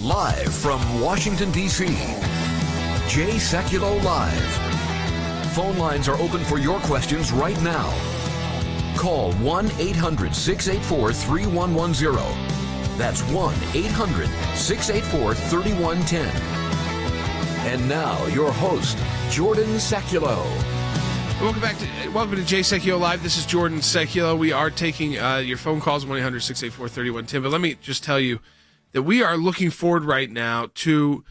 Live from Washington, D.C., Jay Sekulow Live. Phone lines are open for your questions right now. Call 1-800-684-3110. That's 1-800-684-3110. And now, your host, Jordan Sekulow. Welcome to Jay Sekulow Live. This is Jordan Sekulow. We are taking your phone calls, 1-800-684-3110. But let me just tell you that we are looking forward right now to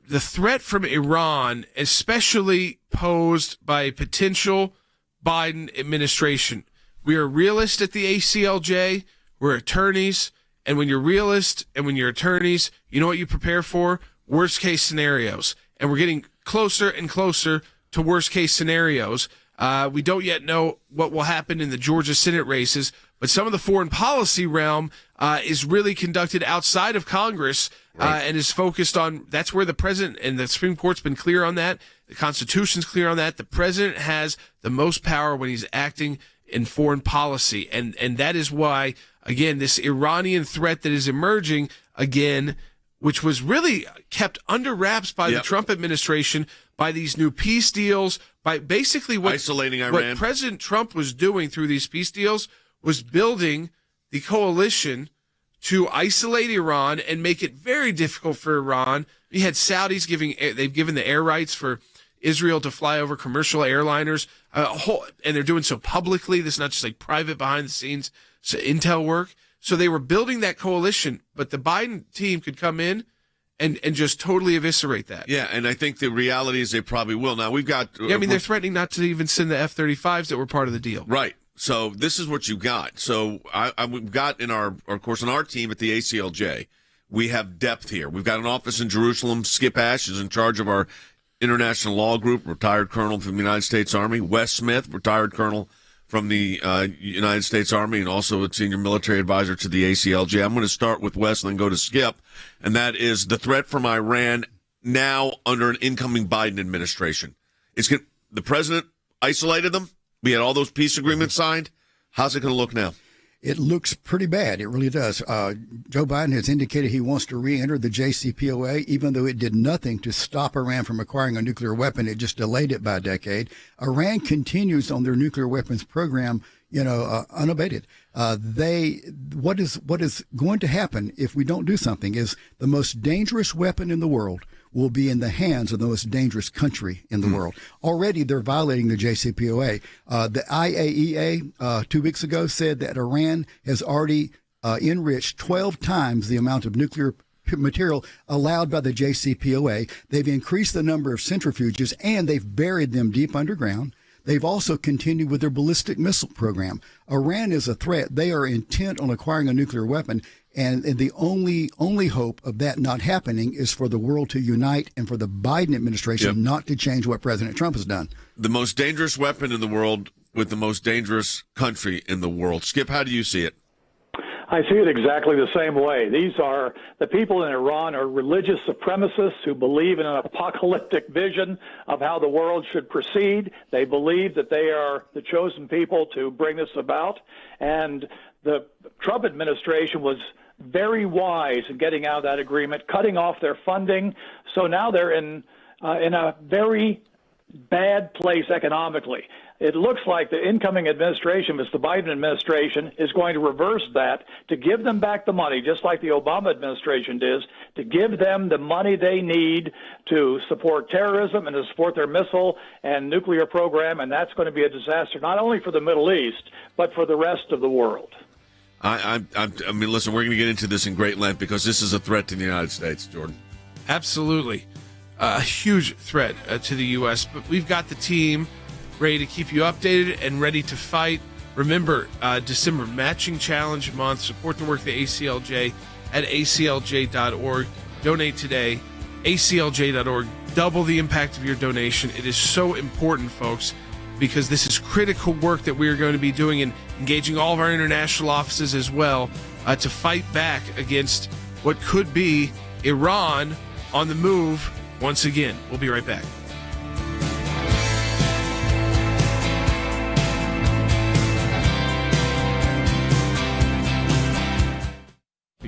the threat from Iran, especially posed by a potential Biden administration. We are realists at the ACLJ. We're attorneys. And when you're realists and when you're attorneys, you know what you prepare for? Worst case scenarios. And we're getting closer and closer to worst case scenarios. We don't yet know what will happen in the Georgia Senate races, but some of the foreign policy realm is really conducted outside of Congress and is focused on, that's where the president and the Supreme Court's been clear on that. The Constitution's clear on that. The president has the most power when he's acting in foreign policy. And that is why, again, this Iranian threat that is emerging again, which was really kept under wraps by the Trump administration, by these new peace deals, by basically isolating Iran. What President Trump was doing through these peace deals was building the coalition to isolate Iran and make it very difficult for Iran. You had Saudis they've given the air rights for Israel to fly over commercial airliners, and they're doing so publicly. This is not just like private behind the scenes intel work. So they were building that coalition, but the Biden team could come in and just totally eviscerate that. Yeah, and I think the reality is they probably will. Now, we've got... they're threatening not to even send the F-35s that were part of the deal. Right. So this is what you got. So we've got in our team at the ACLJ, we have depth here. We've got an office in Jerusalem. Skip Ash is in charge of our international law group, retired colonel from the United States Army. Wes Smith, retired colonel from the United States Army and also a senior military advisor to the ACLJ. I'm going to start with Wes and then go to Skip, and that is the threat from Iran now under an incoming Biden administration. The president isolated them. We had all those peace agreements signed. How's it going to look now? It looks pretty bad. It really does. Joe Biden has indicated he wants to re-enter the JCPOA, even though it did nothing to stop Iran from acquiring a nuclear weapon. It just delayed it by a decade. Iran continues on their nuclear weapons program, unabated. What is going to happen if we don't do something is the most dangerous weapon in the world will be in the hands of the most dangerous country in the world. Already, they're violating the JCPOA. The IAEA 2 weeks ago said that Iran has already enriched 12 times the amount of nuclear material allowed by the JCPOA. They've increased the number of centrifuges, and they've buried them deep underground. They've also continued with their ballistic missile program. Iran is a threat. They are intent on acquiring a nuclear weapon. And the only hope of that not happening is for the world to unite and for the Biden administration not to change what President Trump has done. The most dangerous weapon in the world with the most dangerous country in the world. Skip, how do you see it? I see it exactly the same way. The people in Iran are religious supremacists who believe in an apocalyptic vision of how the world should proceed. They believe that they are the chosen people to bring this about. And the Trump administration was very wise in getting out of that agreement, cutting off their funding. So now they're in a very bad place economically. It looks like the incoming administration, the Biden administration, is going to reverse that to give them back the money, just like the Obama administration did, to give them the money they need to support terrorism and to support their missile and nuclear program, and that's going to be a disaster not only for the Middle East, but for the rest of the world. I mean, listen, we're going to get into this in great length because this is a threat to the United States, Jordan. Absolutely. A huge threat to the U.S., but we've got the team ready to keep you updated and ready to fight. Remember, December Matching Challenge Month. Support the work of the ACLJ at aclj.org. Donate today, aclj.org. Double the impact of your donation. It is so important, folks, because this is critical work that we are going to be doing and engaging all of our international offices as well to fight back against what could be Iran on the move once again. We'll be right back.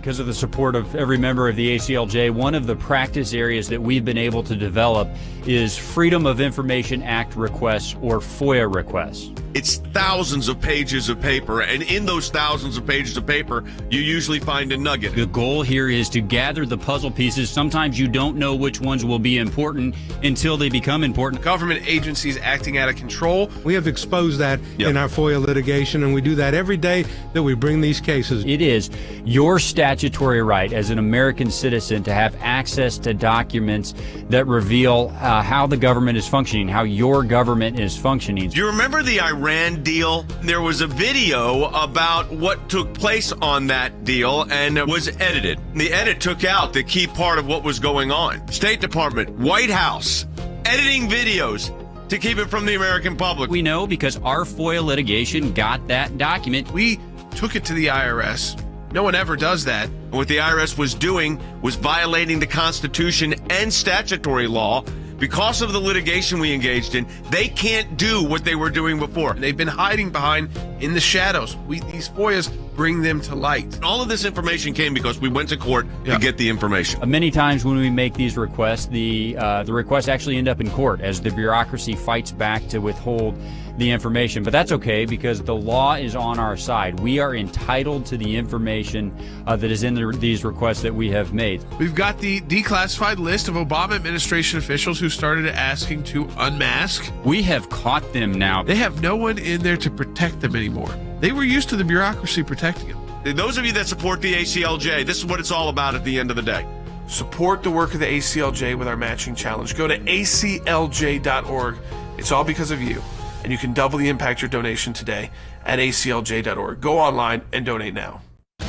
because of the support of every member of the ACLJ, one of the practice areas that we've been able to develop is Freedom of Information Act requests, or FOIA requests. It's thousands of pages of paper, and in those thousands of pages of paper, you usually find a nugget. The goal here is to gather the puzzle pieces. Sometimes you don't know which ones will be important until they become important. Government agencies acting out of control. We have exposed that in our FOIA litigation, and we do that every day that we bring these cases. It is your statutory right as an American citizen to have access to documents that reveal how the government is functioning, how your government is functioning. Do you remember the Iran deal? There was a video about what took place on that deal, and it was edited. The edit took out the key part of what was going on. State Department, White House, editing videos to keep it from the American public. We know because our FOIA litigation got that document. We took it to the IRS. No one ever does that. What the IRS was doing was violating the Constitution and statutory law. Because of the litigation we engaged in, they can't do what they were doing before. And they've been hiding behind in the shadows. These FOIAs bring them to light. All of this information came because we went to court to get the information. Many times when we make these requests, the requests actually end up in court as the bureaucracy fights back to withhold the information. But that's okay because the law is on our side. We are entitled to the information that is in these requests that we have made. We've got the declassified list of Obama administration officials who started asking to unmask. We have caught them now. They have no one in there to protect them anymore. They were used to the bureaucracy protecting them. Those of you that support the ACLJ, this is what it's all about at the end of the day. Support the work of the ACLJ with our matching challenge. Go to aclj.org. It's all because of you. And you can double the impact your donation today at aclj.org. Go online and donate now. All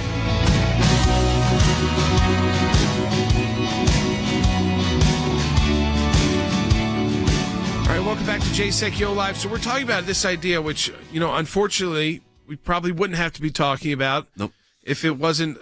right, welcome back to Jay Secchio Live. So we're talking about this idea, which, unfortunately, we probably wouldn't have to be talking about if it wasn't,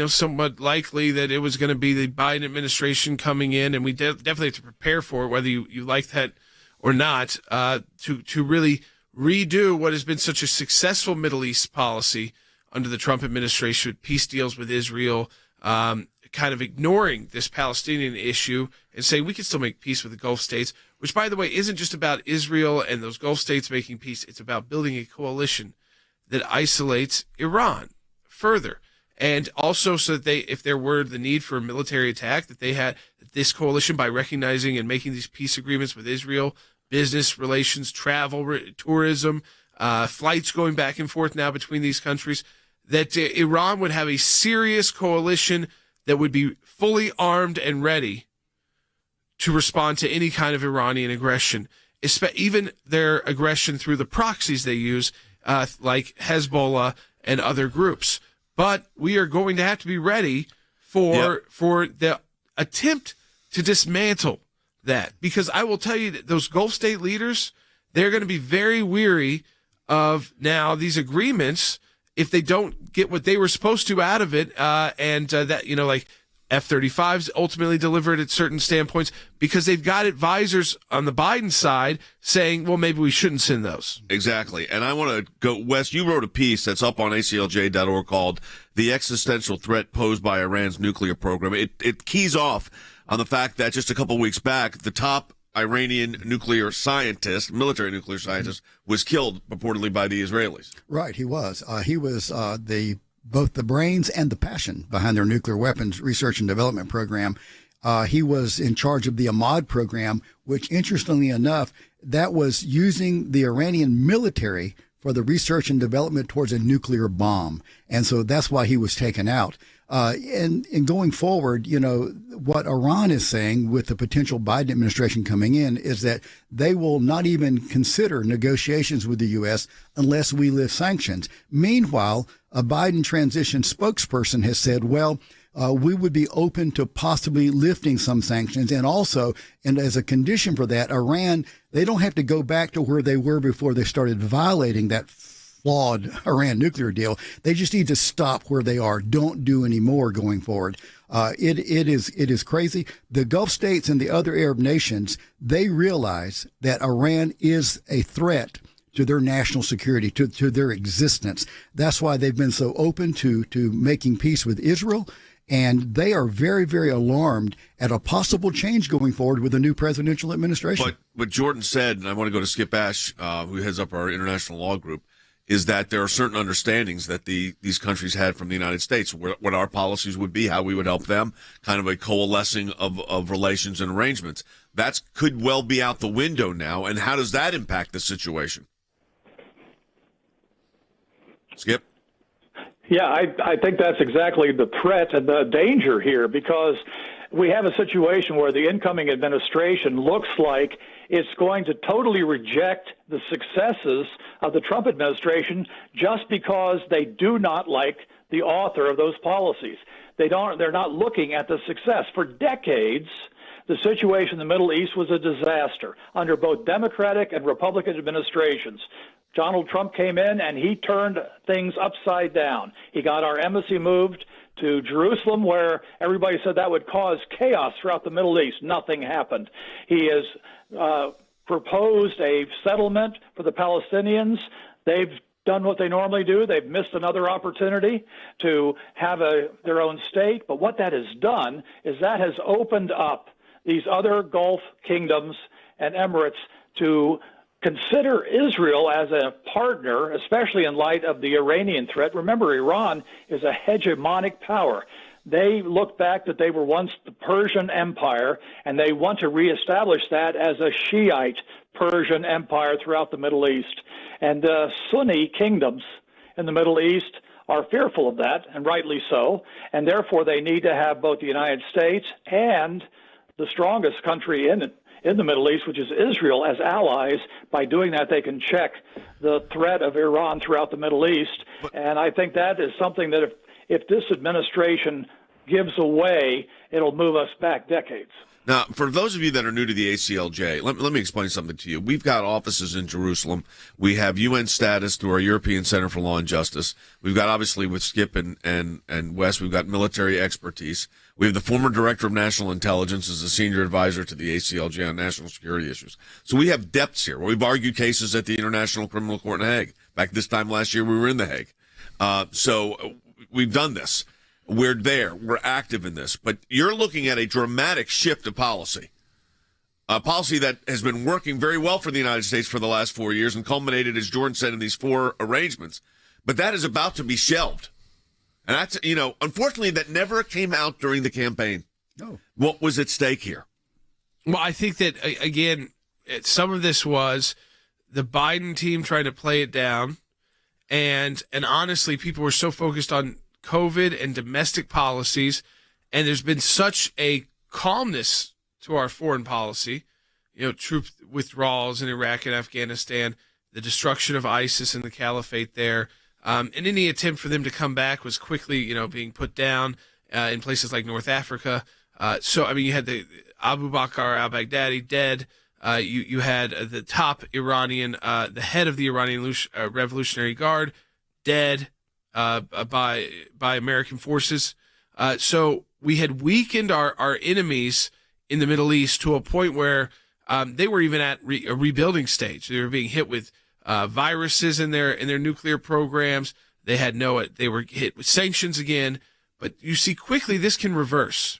somewhat likely that it was going to be the Biden administration coming in, and we definitely have to prepare for it, whether you like that or not, to really redo what has been such a successful Middle East policy under the Trump administration, with peace deals with Israel, kind of ignoring this Palestinian issue and saying we can still make peace with the Gulf states, which, by the way, isn't just about Israel and those Gulf states making peace. It's about building a coalition that isolates Iran further. And also so that if there were the need for a military attack, that they had this coalition, by recognizing and making these peace agreements with Israel, business relations, travel, tourism, flights going back and forth now between these countries, that Iran would have a serious coalition that would be fully armed and ready to respond to any kind of Iranian aggression, even their aggression through the proxies they use, like Hezbollah and other groups. But we are going to have to be ready for the attempt to dismantle that, because I will tell you that those Gulf state leaders, they're going to be very weary of now these agreements if they don't get what they were supposed to out of it, and that, like F-35s ultimately delivered at certain standpoints, because they've got advisors on the Biden side saying, well, maybe we shouldn't send those. Exactly. And I want to go, Wes, you wrote a piece that's up on aclj.org called The Existential Threat Posed by Iran's Nuclear Program. It keys off on the fact that just a couple weeks back, the top Iranian nuclear scientist, military nuclear scientist, was killed purportedly by the Israelis. Right, he was. He was both the brains and the passion behind their nuclear weapons research and development program. He was in charge of the Ahmad program, which, interestingly enough, that was using the Iranian military for the research and development towards a nuclear bomb. And so that's why he was taken out. And going forward, what Iran is saying with the potential Biden administration coming in is that they will not even consider negotiations with the U.S. unless we lift sanctions. Meanwhile, a Biden transition spokesperson has said, we would be open to possibly lifting some sanctions. And also, and as a condition for that, Iran, they don't have to go back to where they were before they started violating that flawed Iran nuclear deal. They just need to stop where they are. Don't do any more going forward. It is crazy. The Gulf states and the other Arab nations, they realize that Iran is a threat their national security, to their existence. That's why they've been so open to making peace with Israel. And they are very, very alarmed at a possible change going forward with a new presidential administration. But what Jordan said, and I want to go to Skip Ash, who heads up our international law group, is that there are certain understandings that these countries had from the United States, what our policies would be, how we would help them, kind of a coalescing of relations and arrangements. That could well be out the window now. And how does that impact the situation? Skip? Yeah, I think that's exactly the threat and the danger here, because we have a situation where the incoming administration looks like it's going to totally reject the successes of the Trump administration just because they do not like the author of those policies. They're not looking at the success. For decades, the situation in the Middle East was a disaster under both Democratic and Republican administrations. Donald Trump came in and he turned things upside down. He got our embassy moved to Jerusalem, where everybody said that would cause chaos throughout the Middle East. Nothing happened. He has proposed a settlement for the Palestinians. They've done what they normally do. They've missed another opportunity to have their own state. But what that has done is that has opened up these other Gulf kingdoms and Emirates to consider Israel as a partner, especially in light of the Iranian threat. Remember, Iran is a hegemonic power. They look back that they were once the Persian Empire, and they want to reestablish that as a Shiite Persian Empire throughout the Middle East. And Sunni kingdoms in the Middle East are fearful of that, and rightly so, and therefore they need to have both the United States and the strongest country in the Middle East, which is Israel, as allies. By doing that, they can check the threat of Iran throughout the Middle East. And I think that is something that if this administration gives away, it'll move us back decades. Now, for those of you that are new to the ACLJ, let me explain something to you. We've got offices in Jerusalem. We have UN status through our European Center for Law and Justice. We've got, obviously, with Skip and Wes, we've got military expertise. We have the former director of national intelligence as a senior advisor to the ACLJ on national security issues. So we have depths here. We've argued cases at the International Criminal Court in Hague. Back this time last year, we were in The Hague. So we've done this. We're there. We're active in this. But you're looking at a dramatic shift of policy, a policy that has been working very well for the United States for the last 4 years and culminated, as Jordan said, in these 4 arrangements. But that is about to be shelved. And that's, unfortunately, that never came out during the campaign. No. What was at stake here? Well, I think that, again, some of this was the Biden team trying to play it down. And honestly, people were so focused on COVID and domestic policies, and there's been such a calmness to our foreign policy, troop withdrawals in Iraq and Afghanistan, the destruction of ISIS and the caliphate there, and any attempt for them to come back was quickly, being put down in places like North Africa. You had the Abu Bakr al-Baghdadi dead. You had the top Iranian, the head of the Iranian Revolutionary Guard dead. By American forces. So we had weakened our enemies in the Middle East to a point where they were even at a rebuilding stage. They were being hit with viruses in their nuclear programs. They were hit with sanctions again. But you see quickly this can reverse.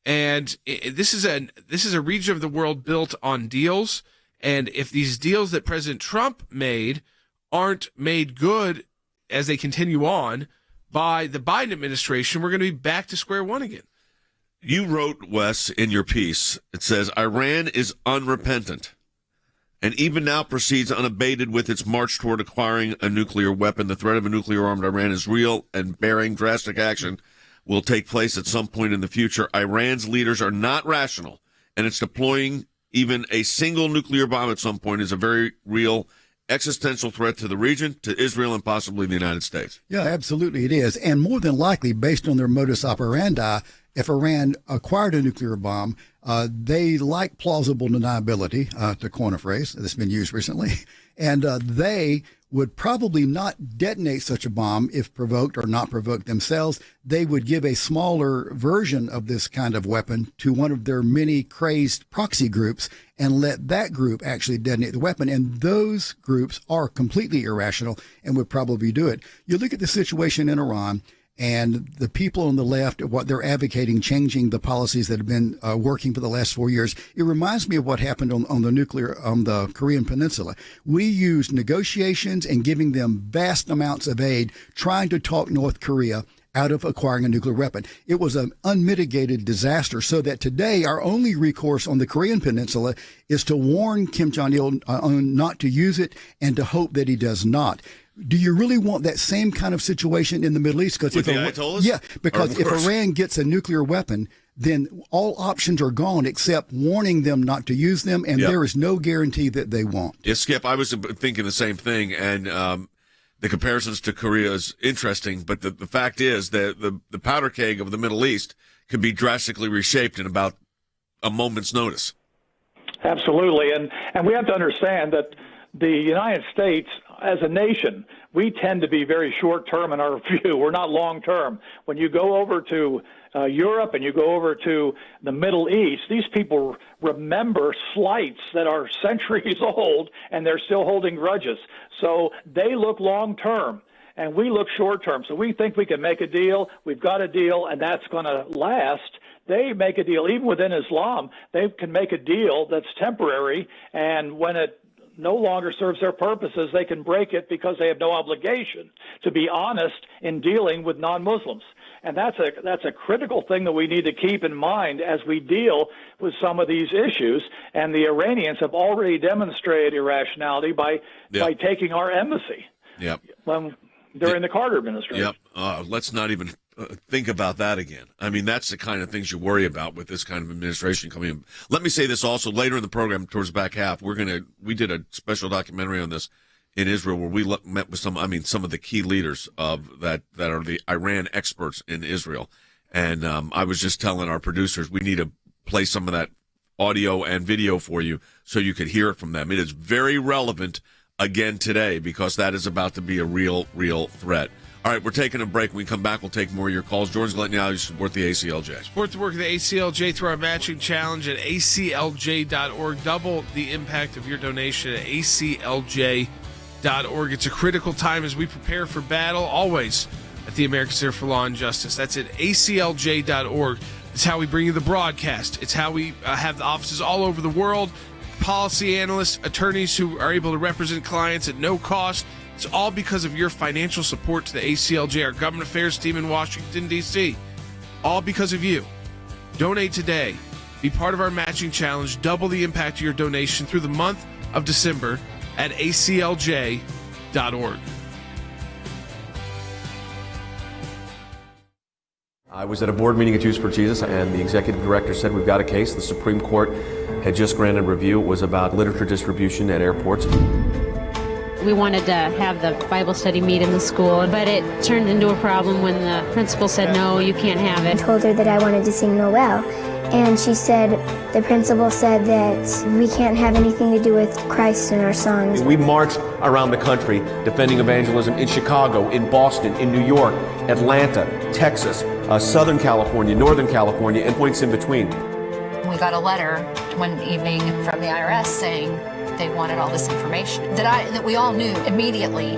And this is a region of the world built on deals. And if these deals that President Trump made aren't made good as they continue on by the Biden administration, we're going to be back to square one again. You wrote, Wes, in your piece, it says, Iran is unrepentant and even now proceeds unabated with its march toward acquiring a nuclear weapon. The threat of a nuclear-armed Iran is real, and bearing drastic action will take place at some point in the future. Iran's leaders are not rational, and it's deploying even a single nuclear bomb at some point is a very real existential threat to the region, to Israel, and possibly the United States. Yeah, absolutely it is. And more than likely, based on their modus operandi, if Iran acquired a nuclear bomb, they like plausible deniability, to coin a phrase that's been used recently, and they would probably not detonate such a bomb if provoked or not provoked themselves. They would give a smaller version of this kind of weapon to one of their many crazed proxy groups and let that group actually detonate the weapon. And those groups are completely irrational and would probably do it. You look at the situation in Iran, and the people on the left, what they're advocating, changing the policies that have been working for the last 4 years. It reminds me of what happened on the Korean Peninsula. We used negotiations and giving them vast amounts of aid, trying to talk North Korea out of acquiring a nuclear weapon. It was an unmitigated disaster, so that today our only recourse on the Korean Peninsula is to warn Kim Jong-il not to use it and to hope that he does not. Do you really want that same kind of situation in the Middle East? Because if Iran gets a nuclear weapon, then all options are gone except warning them not to use them, and there is no guarantee that they won't. Yeah, Skip, I was thinking the same thing, and the comparisons to Korea is interesting, but the fact is that the powder keg of the Middle East could be drastically reshaped in about a moment's notice. Absolutely, and we have to understand that the United States, as a nation, we tend to be very short-term in our view. We're not long-term. When you go over to Europe and you go over to the Middle East, these people remember slights that are centuries old, and they're still holding grudges. So they look long-term, and we look short-term. So we think we can make a deal. We've got a deal, and that's going to last. They make a deal. Even within Islam, they can make a deal that's temporary, and when it no longer serves their purposes, they can break it because they have no obligation to be honest in dealing with non-Muslims. And that's a critical thing that we need to keep in mind as we deal with some of these issues. And the Iranians have already demonstrated irrationality by taking our embassy during the Carter administration. Let's not even think about that again. I mean, that's the kind of things you worry about with this kind of administration coming in. Let me say this also. Later in the program, towards the back half, we did a special documentary on this in Israel where we met with some of the key leaders of that are the Iran experts in Israel. And I was just telling our producers we need to play some of that audio and video for you so you could hear it from them. It is very relevant again today because that is about to be a real threat. All right, we're taking a break. When we come back, we'll take more of your calls. Jordan's letting you know you support the ACLJ. Support the work of the ACLJ through our matching challenge at aclj.org. Double the impact of your donation at aclj.org. It's a critical time as we prepare for battle, always at the American Center for Law and Justice. That's at aclj.org. It's how we bring you the broadcast. It's how we have the offices all over the world, policy analysts, attorneys who are able to represent clients at no cost. It's all because of your financial support to the ACLJ, our government affairs team in Washington, D.C. All because of you. Donate today. Be part of our matching challenge. Double the impact of your donation through the month of December at aclj.org. I was at a board meeting at Jews for Jesus, and the executive director said, we've got a case. The Supreme Court had just granted review. It was about literature distribution at airports. We wanted to have the Bible study meet in the school, but it turned into a problem when the principal said, no, you can't have it. I told her that I wanted to sing Noel, and she said, the principal said that we can't have anything to do with Christ in our songs. We marched around the country defending evangelism in Chicago, in Boston, in New York, Atlanta, Texas, Southern California, Northern California, and points in between. We got a letter one evening from the IRS saying they wanted all this information that we all knew immediately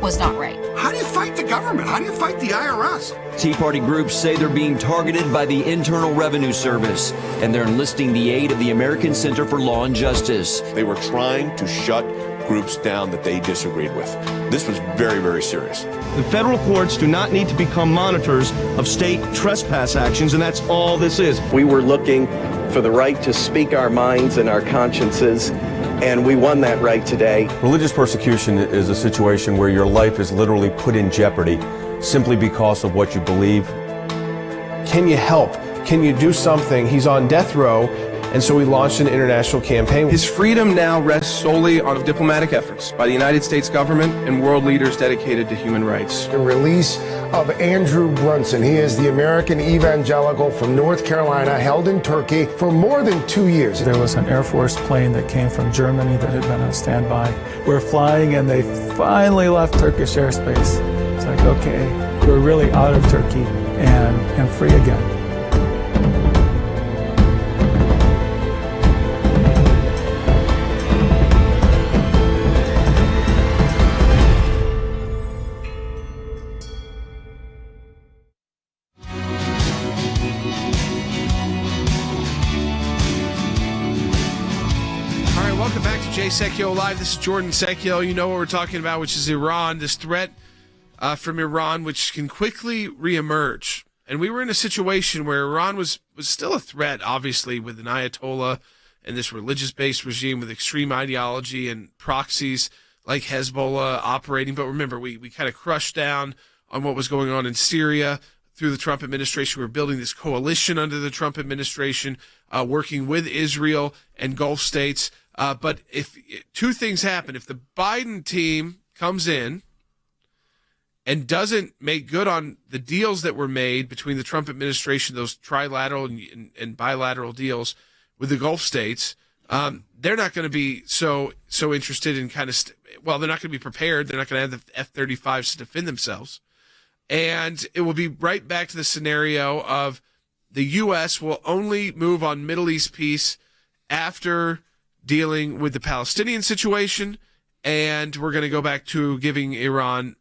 was not right. How do you fight the government? How do you fight the IRS? Tea Party groups say they're being targeted by the Internal Revenue Service, and they're enlisting the aid of the American Center for Law and Justice. They were trying to shut groups down that they disagreed with. This was very, very serious. The federal courts do not need to become monitors of state trespass actions, and that's all this is. We were looking for the right to speak our minds and our consciences, and we won that right today. Religious persecution is a situation where your life is literally put in jeopardy simply because of what you believe. Can you help? Can you do something? He's on death row, and so we launched an international campaign. His freedom now rests solely on diplomatic efforts by the United States government and world leaders dedicated to human rights. The release of Andrew Brunson. He is the American evangelical from North Carolina, held in Turkey for more than 2 years. There was an Air Force plane that came from Germany that had been on standby. We're flying and they finally left Turkish airspace. It's like, okay, we're really out of Turkey and free again. Jay Secchio Live. This is Jordan Secchio. You know what we're talking about, which is Iran, this threat from Iran, which can quickly reemerge. And we were in a situation where Iran was still a threat, obviously, with an Ayatollah and this religious-based regime with extreme ideology and proxies like Hezbollah operating. But remember, we kind of crushed down on what was going on in Syria through the Trump administration. We were building this coalition under the Trump administration, working with Israel and Gulf states. But if two things happen, if the Biden team comes in and doesn't make good on the deals that were made between the Trump administration, those trilateral and bilateral deals with the Gulf states, they're not going to be so interested in they're not going to be prepared. They're not going to have the F-35s to defend themselves. And it will be right back to the scenario of the U.S. will only move on Middle East peace after dealing with the Palestinian situation, and we're going to go back to giving Iran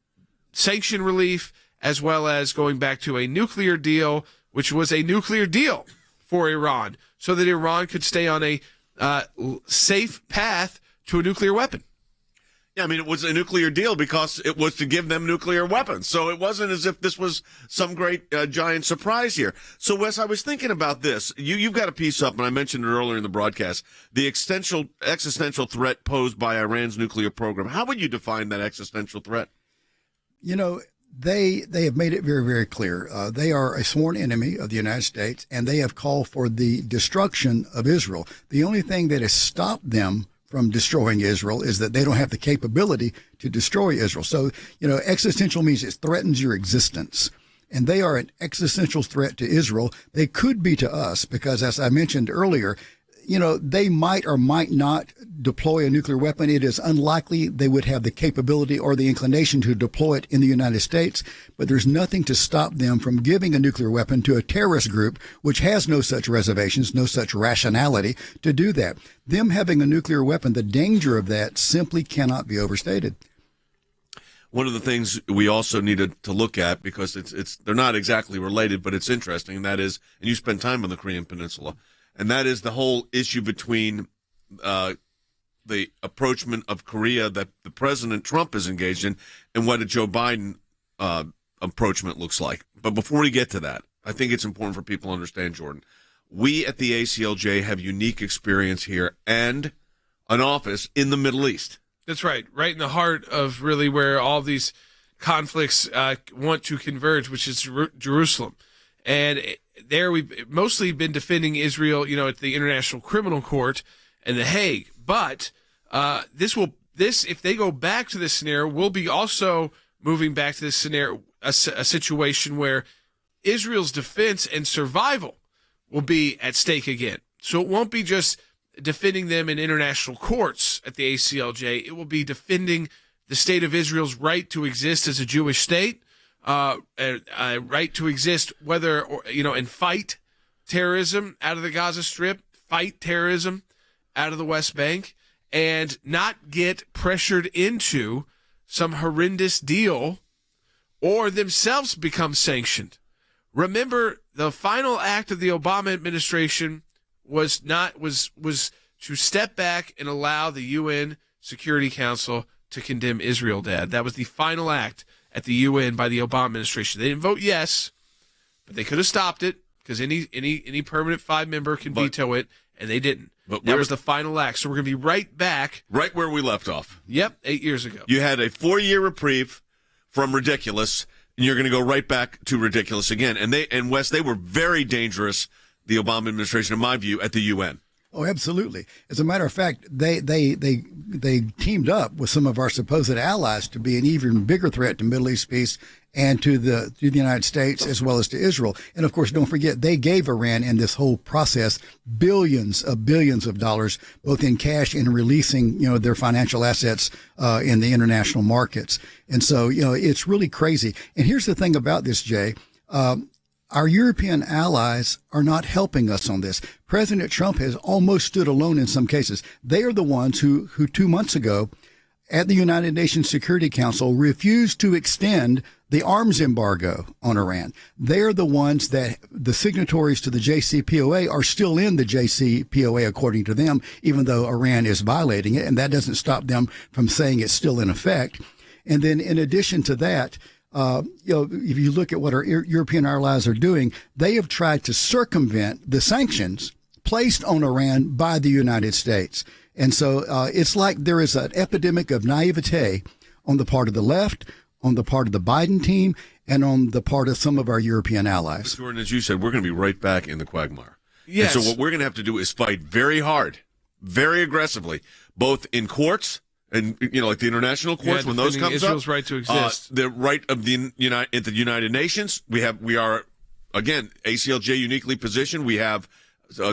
sanction relief, as well as going back to a nuclear deal, which was a nuclear deal for Iran, so that Iran could stay on a safe path to a nuclear weapon. Yeah, I mean, it was a nuclear deal because it was to give them nuclear weapons. So it wasn't as if this was some great giant surprise here. So, Wes, I was thinking about this. You've got a piece up, and I mentioned it earlier in the broadcast, the existential threat posed by Iran's nuclear program. How would you define that existential threat? You know, they have made it very, very clear. They are a sworn enemy of the United States, and they have called for the destruction of Israel. The only thing that has stopped them from destroying Israel is that they don't have the capability to destroy Israel. So, you know, existential means it threatens your existence. And they are an existential threat to Israel. They could be to us because, as I mentioned earlier, you know, they might or might not deploy a nuclear weapon. It is unlikely they would have the capability or the inclination to deploy it in the United States, but there's nothing to stop them from giving a nuclear weapon to a terrorist group, which has no such reservations, no such rationality to do that. Them having a nuclear weapon, the danger of that simply cannot be overstated. One of the things we also needed to look at, because they're not exactly related, but it's interesting, and that is, and you spend time on the Korean Peninsula, and that is the whole issue between the approachment of Korea that the President Trump is engaged in and what a Joe Biden approachment looks like. But before we get to that, I think it's important for people to understand, Jordan, we at the ACLJ have unique experience here and an office in the Middle East. That's right in the heart of really where all these conflicts want to converge, which is Jerusalem. And there we've mostly been defending Israel, you know, at the International Criminal Court and The Hague. But this, if they go back to this scenario, we'll be also moving back to this scenario, a situation where Israel's defense and survival will be at stake again. So it won't be just defending them in international courts at the ACLJ. It will be defending the state of Israel's right to exist as a Jewish state, right to exist, and fight terrorism out of the Gaza Strip, fight terrorism out of the West Bank, and not get pressured into some horrendous deal or themselves become sanctioned. Remember, the final act of the Obama administration was to step back and allow the UN Security Council to condemn Israel, Dad. That was the final act at the UN by the Obama administration. They didn't vote yes, but they could have stopped it because any permanent 5-member can veto it, and they didn't. But that was the final act. So we're going to be right back. Right where we left off. Yep, 8 years ago. You had a 4-year reprieve from ridiculous, and you're going to go right back to ridiculous again. And Wes, they were very dangerous, the Obama administration, in my view, at the UN. Oh, absolutely. As a matter of fact, they teamed up with some of our supposed allies to be an even bigger threat to Middle East peace and to the United States as well as to Israel. And of course, don't forget, they gave Iran in this whole process billions of dollars, both in cash and releasing, their financial assets in the international markets. And so, it's really crazy. And here's the thing about this, Jay. Our European allies are not helping us on this. President Trump has almost stood alone in some cases. They are the ones who 2 months ago at the United Nations Security Council refused to extend the arms embargo on Iran. They're the ones that the signatories to the JCPOA are still in the JCPOA, according to them, even though Iran is violating it. And that doesn't stop them from saying it's still in effect. And then in addition to that, if you look at what our European allies are doing, they have tried to circumvent the sanctions placed on Iran by the United States. And so it's like there is an epidemic of naivete on the part of the left, on the part of the Biden team, and on the part of some of our European allies. Jordan, as you said, we're going to be right back in the quagmire. Yes. And so what we're going to have to do is fight very hard, very aggressively, both in courts and, like the international courts, when those comes Israel's up. right to exist. The right of the United Nations. We are, again, ACLJ uniquely positioned. We have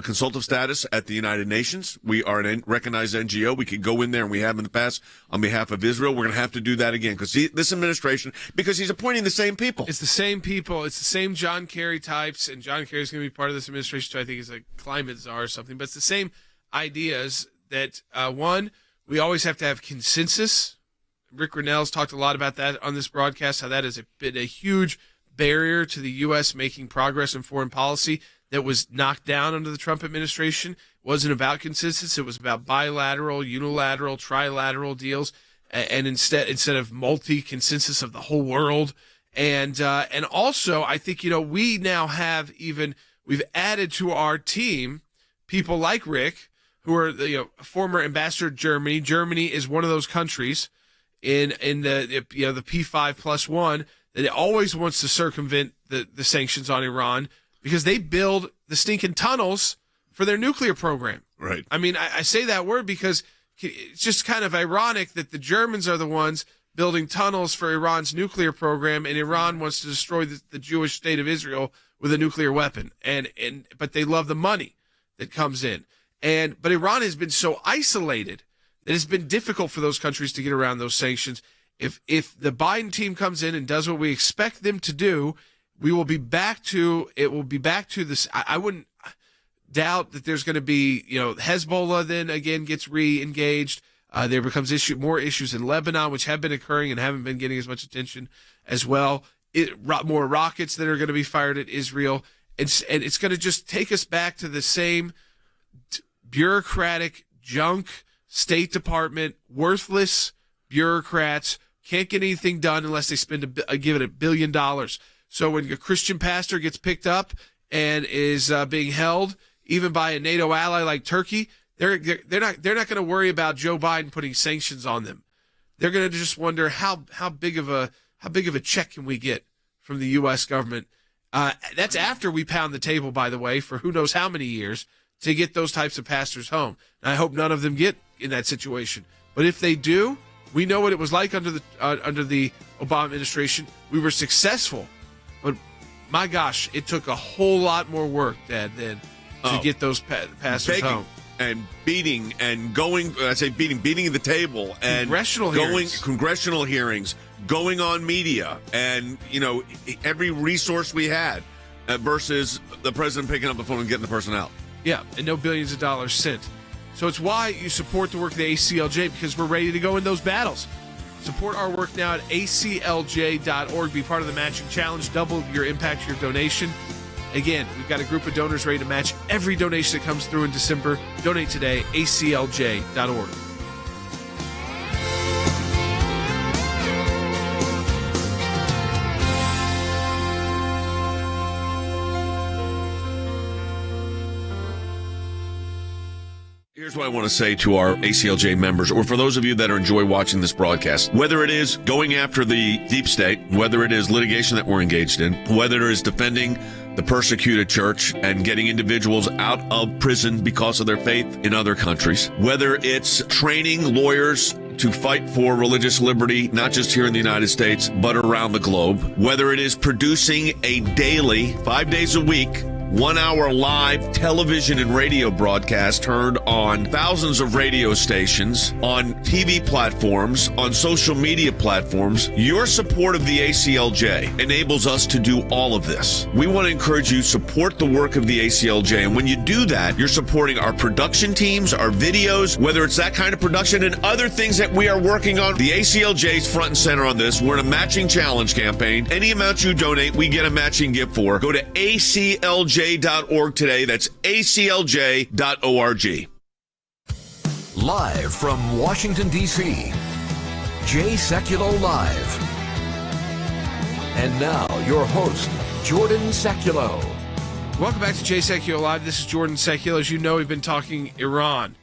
consultative status at the United Nations. We are a recognized NGO. We can go in there, and we have in the past on behalf of Israel. We're going to have to do that again because this administration, because he's appointing the same people. It's the same people. It's the same John Kerry types, and John Kerry's going to be part of this administration, too. I think he's a climate czar or something. But it's the same ideas that, one, we always have to have consensus. Rick Grinnell's talked a lot about that on this broadcast, how that has been a huge barrier to the U.S. making progress in foreign policy that was knocked down under the Trump administration. It wasn't about consensus. It was about bilateral, unilateral, trilateral deals, and instead of multi-consensus of the whole world. And also, I think, we now have we've added to our team people like Rick, who are former ambassador to Germany. Germany is one of those countries in the P5+1 that always wants to circumvent the sanctions on Iran because they build the stinking tunnels for their nuclear program. Right. I mean, I say that word because it's just kind of ironic that the Germans are the ones building tunnels for Iran's nuclear program, and Iran wants to destroy the Jewish state of Israel with a nuclear weapon. But they love the money that comes in. But Iran has been so isolated that it's been difficult for those countries to get around those sanctions. If the Biden team comes in and does what we expect them to do, it will be back to this. I wouldn't doubt that there's going to be, Hezbollah then again gets re-engaged. There becomes more issues in Lebanon, which have been occurring and haven't been getting as much attention as well. More rockets that are going to be fired at Israel. And it's going to just take us back to the same bureaucratic junk, State Department, worthless bureaucrats, can't get anything done unless they give it $1 billion. So when a Christian pastor gets picked up and is being held, even by a NATO ally like Turkey, they're not going to worry about Joe Biden putting sanctions on them. They're going to just wonder how big of a check can we get from the U.S. government. That's after we pound the table, by the way, for who knows how many years to get those types of pastors home. And I hope none of them get in that situation. But if they do, we know what it was like under the Obama administration. We were successful, but my gosh, it took a whole lot more work, Dad, than to get those pastors home. And beating and going, beating the table and congressional hearings, going on media, and every resource we had versus the president picking up the phone and getting the person out. Yeah, and no billions of dollars sent. So it's why you support the work of the ACLJ, because we're ready to go in those battles. Support our work now at aclj.org. Be part of the matching challenge. Double your impact, your donation. Again, we've got a group of donors ready to match every donation that comes through in December. Donate today, aclj.org. Here's what I want to say to our ACLJ members, or for those of you that enjoy watching this broadcast. Whether it is going after the deep state, whether it is litigation that we're engaged in, whether it is defending the persecuted church and getting individuals out of prison because of their faith in other countries, whether it's training lawyers to fight for religious liberty, not just here in the United States, but around the globe, whether it is producing a daily, 5 days a week, 1 hour live television and radio broadcast heard on thousands of radio stations, on TV platforms, on social media platforms. Your support of the ACLJ enables us to do all of this. We want to encourage you to support the work of the ACLJ. And when you do that, you're supporting our production teams, our videos, whether it's that kind of production and other things that we are working on. The ACLJ is front and center on this. We're in a matching challenge campaign. Any amount you donate, we get a matching gift for. Go to ACLJ.org today. That's ACLJ.org. Live from Washington, D.C., Jay Sekulow Live. And now, your host, Jordan Sekulow. Welcome back to Jay Sekulow Live. This is Jordan Sekulow. As you know, we've been talking Iran.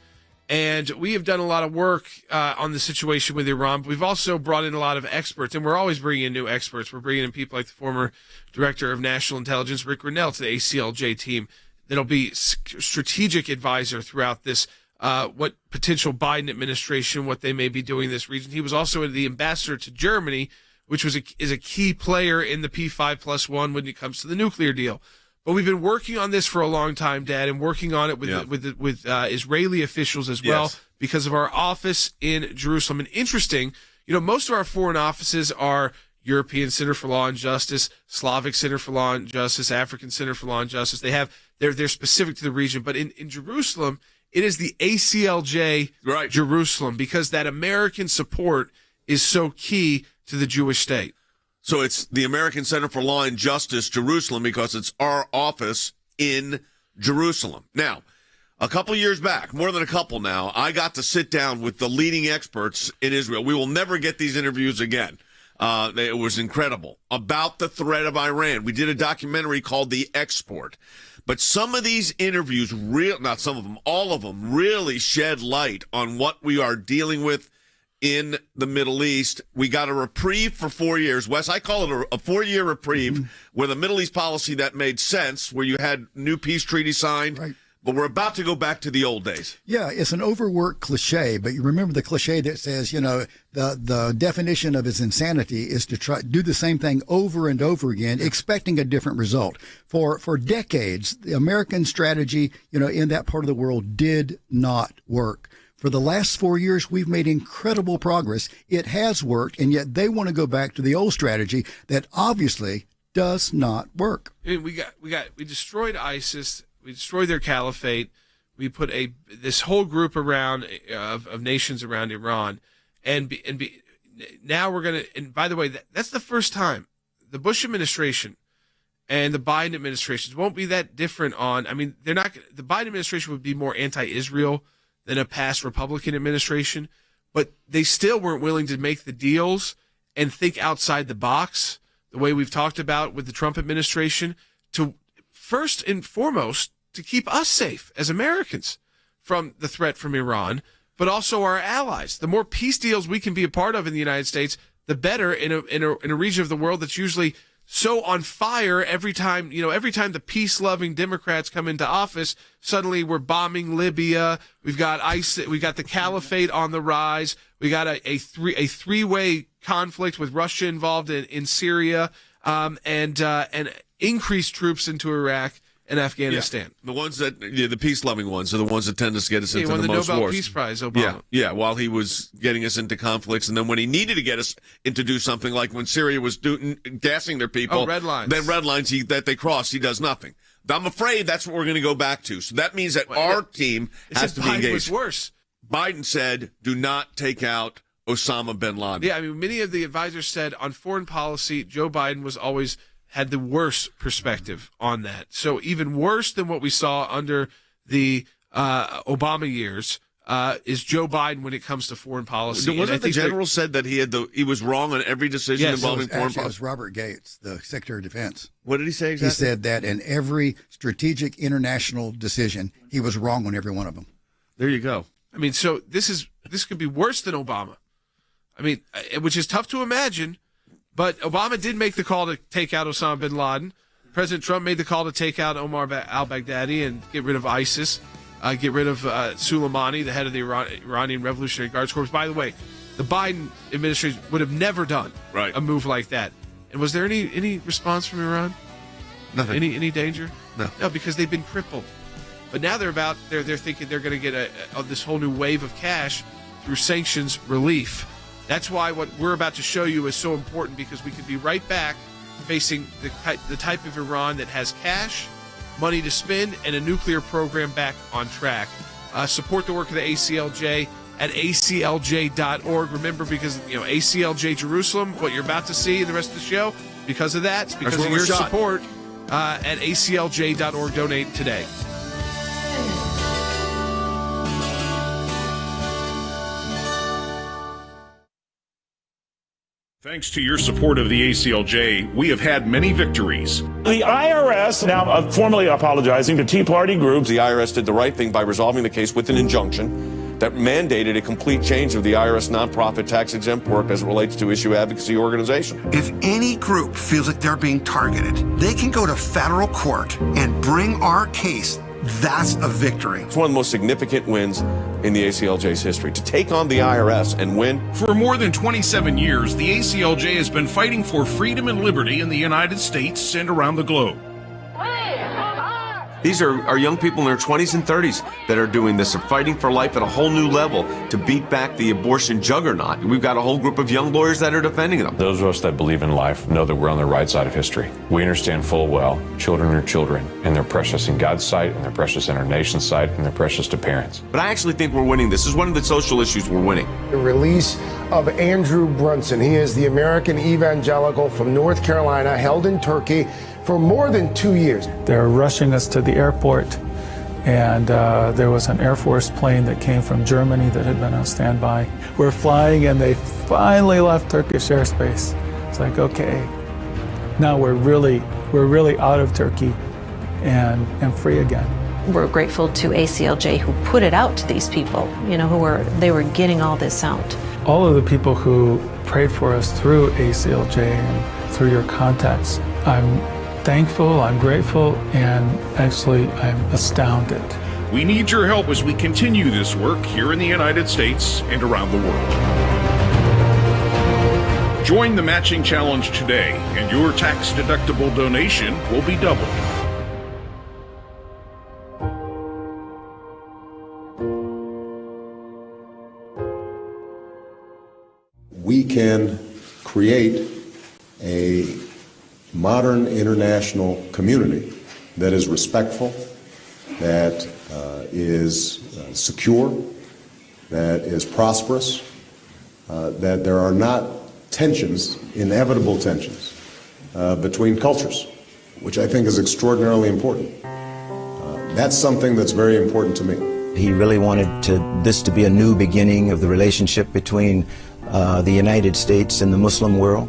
And we have done a lot of work on the situation with Iran. But we've also brought in a lot of experts, and we're always bringing in new experts. We're bringing in people like the former Director of National Intelligence, Rick Grinnell, to the ACLJ team that'll be strategic advisor throughout this, what potential Biden administration, what they may be doing in this region. He was also the ambassador to Germany, which is a key player in the P5+1 when it comes to the nuclear deal. But we've been working on this for a long time, Dad, and working on it with Israeli officials as well, because of our office in Jerusalem. And interesting, most of our foreign offices are European Center for Law and Justice, Slavic Center for Law and Justice, African Center for Law and Justice. They're specific to the region. But in Jerusalem, it is the ACLJ Jerusalem, because that American support is so key to the Jewish state. So it's the American Center for Law and Justice, Jerusalem, because it's our office in Jerusalem. Now, a couple years back, more than a couple now, I got to sit down with the leading experts in Israel. We will never get these interviews again. It was incredible. About the threat of Iran. We did a documentary called The Export. But some of these interviews, not some of them, all of them, really shed light on what we are dealing with in the Middle East. We got a reprieve for 4 years. Wes, I call it a 4-year reprieve with a Middle East policy that made sense, where you had new peace treaty signed. Right. But we're about to go back to the old days. Yeah, it's an overworked cliche, but you remember the cliche that says, the definition of his insanity is to try do the same thing over and over again, expecting a different result. For decades, the American strategy, in that part of the world did not work. For the last 4 years, we've made incredible progress. It has worked, and yet they want to go back to the old strategy that obviously does not work. I mean, we destroyed ISIS. We destroyed their caliphate. We put this whole group around of nations around Iran, now we're gonna. And by the way, that's the first time the Bush administration and the Biden administrations won't be that different on. I mean, they're not. The Biden administration would be more anti-Israel than a past Republican administration, but they still weren't willing to make the deals and think outside the box the way we've talked about with the Trump administration, to first and foremost to keep us safe as Americans from the threat from Iran, but also our allies. The more peace deals we can be a part of in the United States, the better in a region of the world that's usually so on fire every time the peace-loving Democrats come into office. Suddenly we're bombing Libya. We've got ISIS. We got the caliphate on the rise. We got a three-way conflict with Russia involved in Syria, and increased troops into Iraq and Afghanistan. Yeah. The ones that, the peace-loving ones are the ones that tend to get us into the most wars. He won the Nobel Peace Prize, Obama. Yeah, while he was getting us into conflicts, and then when he needed to get us into do something, like when Syria was gassing their people, red lines. Then red lines that they crossed, he does nothing. I'm afraid that's what we're going to go back to. So that means that our team has to be engaged. Biden was worse. Biden said, do not take out Osama bin Laden. Yeah, I mean, many of the advisors said on foreign policy, Joe Biden was always had the worst perspective on that. So even worse than what we saw under the Obama years is Joe Biden when it comes to foreign policy. Wasn't the general said that he was wrong on every decision involving foreign policy? It was Robert Gates, the Secretary of Defense. What did he say exactly? He said that in every strategic international decision, he was wrong on every one of them. There you go. I mean, so this could be worse than Obama. I mean, which is tough to imagine. But Obama did make the call to take out Osama bin Laden. President Trump made the call to take out Omar al-Baghdadi and get rid of ISIS, get rid of Soleimani, the head of the Iranian Revolutionary Guards Corps. By the way, the Biden administration would have never done a move like that. And was there any response from Iran? Nothing. Any danger? No, because they've been crippled. But now they're thinking they're going to get this whole new wave of cash through sanctions relief. That's why what we're about to show you is so important, because we could be right back facing the type of Iran that has cash, money to spend, and a nuclear program back on track. Support the work of the ACLJ at aclj.org. Remember, because ACLJ Jerusalem, what you're about to see in the rest of the show, because of that, it's because of your support at aclj.org. Donate today. Thanks to your support of the ACLJ, we have had many victories. The IRS now formally apologizing to Tea Party groups. The IRS did the right thing by resolving the case with an injunction that mandated a complete change of the IRS nonprofit tax-exempt work as it relates to issue advocacy organization. If any group feels like they're being targeted, they can go to federal court and bring our case. That's a victory. It's one of the most significant wins in the ACLJ's history, to take on the IRS and win. For more than 27 years, the ACLJ has been fighting for freedom and liberty in the United States and around the globe. These are young people in their 20s and 30s that are doing this. They're fighting for life at a whole new level to beat back the abortion juggernaut. We've got a whole group of young lawyers that are defending them. Those of us that believe in life know that we're on the right side of history. We understand full well children are children, and they're precious in God's sight, and they're precious in our nation's sight, and they're precious to parents. But I actually think we're winning. This is one of the social issues we're winning. The release of Andrew Brunson. He is the American evangelical from North Carolina, held in Turkey for more than 2 years. They're rushing us to the airport, and there was an Air Force plane that came from Germany that had been on standby. We're flying, and they finally left Turkish airspace. It's like, okay, now we're really out of Turkey and free again. We're grateful to ACLJ who put it out to these people, they were getting all this out. All of the people who prayed for us through ACLJ and through your contacts, I'm thankful, I'm grateful, and actually I'm astounded. We need your help as we continue this work here in the United States and around the world. Join the matching challenge today, and your tax-deductible donation will be doubled. We can create a modern international community that is respectful, that is secure, that is prosperous, that there are not tensions, inevitable tensions, between cultures, which I think is extraordinarily important. That's something that's very important to me. He really wanted this to be a new beginning of the relationship between the United States and the Muslim world.